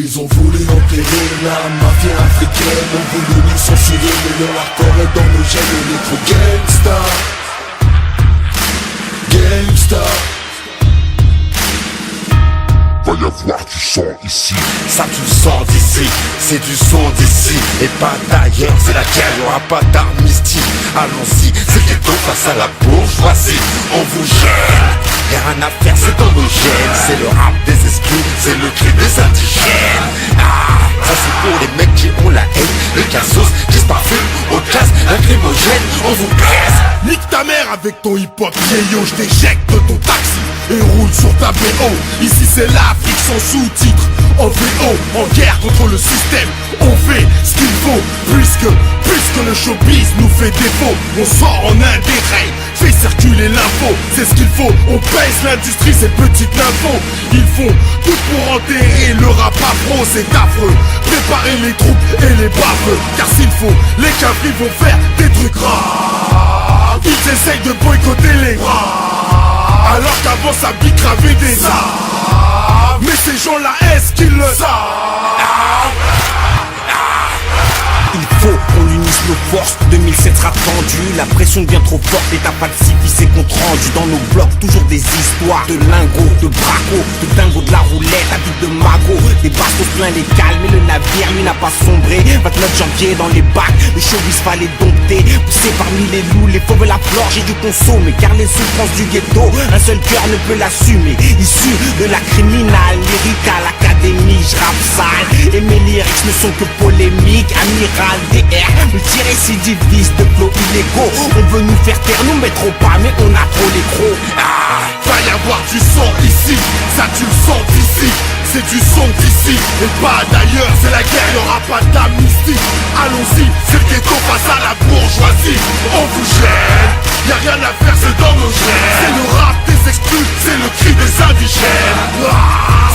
Ils ont voulu enterrer la mafia africaine, ont voulu nous censurer, mais leur hardcore est dans nos gènes. On est trop gangsta, gangsta. Va y avoir du sang ici. Ça tu le sens d'ici, c'est du son d'ici et pas d'ailleurs, c'est la guerre, y'aura pas d'armistice. Allons-y, c'est le ghetto face à la bourgeoisie. On vous gêne, y'a rien à faire, c'est dans nos gènes. C'est le rap des exclus, c'est le cri des indigènes. Ah, ça c'est pour les mecs qui ont la haine, les cassos qui se parfument au gaz lacrymogène. On vous presse. Nique ta mère avec ton hip-hop vieillot, je t'éjecte de ton taxi et roule sur ta BO. Ici c'est l'Afrique sans sous-titres, en VO, en guerre contre le système. On fait ce qu'il faut, puisque le showbiz nous fait défaut. On sort en un dérail, fait circuler l'info. C'est ce qu'il faut, on pèse l'industrie, ces petites nymphos. Ils font tout pour enterrer le rap afro, c'est affreux. Préparez les troupes et les baveux, car s'il faut, les cabris vont faire des trucs rares. Ils essayent de boycotter les rares, alors qu'avant ça bicravait des ça. Mais ces gens-là, est-ce qu'ils le savent? Il faut qu'on unisse nos forces, 2007 sera tendu. La pression devient trop forte et t'as pas de civis et compte rendu. Dans nos blocs, toujours des histoires de lingots, de bracos, de dingo, de la roulette, à vide de magot. Des bastos plein les calmes et le navire lui n'a pas sombré. 29 janvier dans les bacs, le showbiz fallait dompter. Poussé parmi les loups, les fauves la flore, j'ai dû consommer. Car les souffrances du ghetto, un seul cœur ne peut l'assumer. Issu de la criminale, lyrique à l'académie, je rappe sale. Et mes lyrics ne sont que polémiques, amiral DR, multirécidiviste de flots illégaux. On veut nous faire taire, nous mettre au pas, mais on a trop les crocs. Va y avoir du sang ici, ça tu le sens d'ici. C'est du son d'ici, et pas d'ailleurs, c'est la guerre, y'aura pas d'amnistie. Allons-y, c'est le ghetto face à la bourgeoisie. On vous gêne, y'a rien à faire, c'est dans nos gènes. C'est le rap des exclus, c'est le cri des indigènes.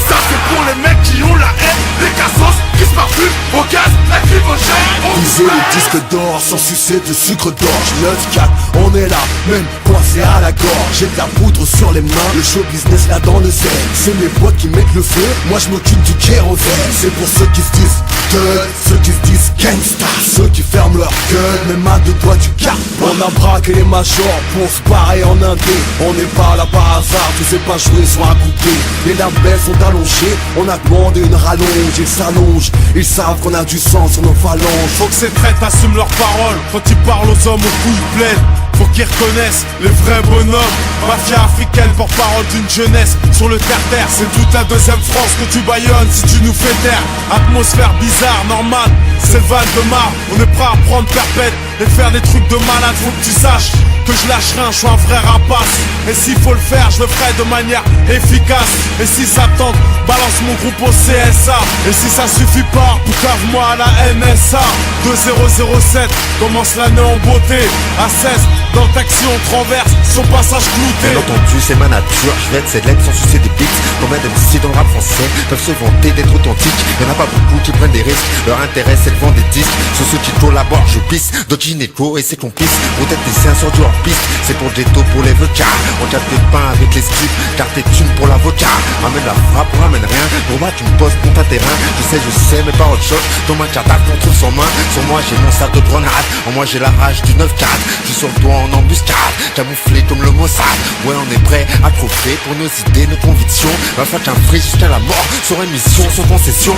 Ça c'est pour les mecs qui ont la haine, les cassos qui se parfument au gaz lacrymogène. Viser les disques d'or sans sucer de sucre d'orge. 9-4, on est là, même coincé à la gorge. J'ai de la poudre sur les mains, le show business là dans le zen. C'est mes boîtes qui mettent le feu, moi je m'occupe du kérosène. C'est pour ceux qui se disent thug, ceux qui se disent gangsta, ceux qui ferment leur gueule, même à deux doigts du cap. On a braqué les majors pour se barrer en indé. On n'est pas là par hasard, tu sais pas jouer sur un couplet. Les labels sont allongés, on a demandé une rallonge. Ils s'allongent, ils savent qu'on a du sang sur nos phalanges. Faut que ces traîtres assument leurs paroles quand ils parlent aux hommes aux couilles pleines. Faut qu'ils reconnaissent les vrais bonhommes. Mafia africaine, porte-parole d'une jeunesse sur le terre-terre. C'est toute la deuxième France que tu baillonnes si tu nous fais taire. Atmosphère bizarre, normal, c'est le Val de Marne. On est prêt à prendre perpète et faire des trucs de malade. Faut que tu saches que je lâche rien, je suis un vrai rapace. Et s'il faut le faire, je le ferai de manière efficace. Et si ça tente, balance mon groupe au CSA. Et si ça suffit pas, poucave-moi à la NSA. 2007, commence l'année en beauté. À 16, dans le taxi on traverse, son passage clouté. Bien entendu, c'est ma nature, je vais être célèbre sans sucer des beats. Combien d'MC dans le rap français peuvent se vanter d'être authentiques? Y'en a pas beaucoup qui prennent des risques, leur intérêt c'est de vendre des disques. Sur ceux qui collaborent, je pisse, d'autres gynéco et ses complices. Peut-être des séances sur du hors-piste, c'est pour le ghetto, pour les vecas. On tape des pains avec les skips, car t'es thunes pour l'avocat. Ramène la frappe, on ramène rien, pour moi tu me poses pour ta terrain. Je sais, mais pas autre chose, dans ma carte on trouve sans main. Sur moi j'ai mon sac de grenade, en moi j'ai la rage du 9-4. Je suis sur le toit en embuscade, camouflé comme le Mossad. Ouais on est prêt à trouver pour nos idées, nos convictions. Va faire qu'un free jusqu'à la mort, sur émission, sans concession.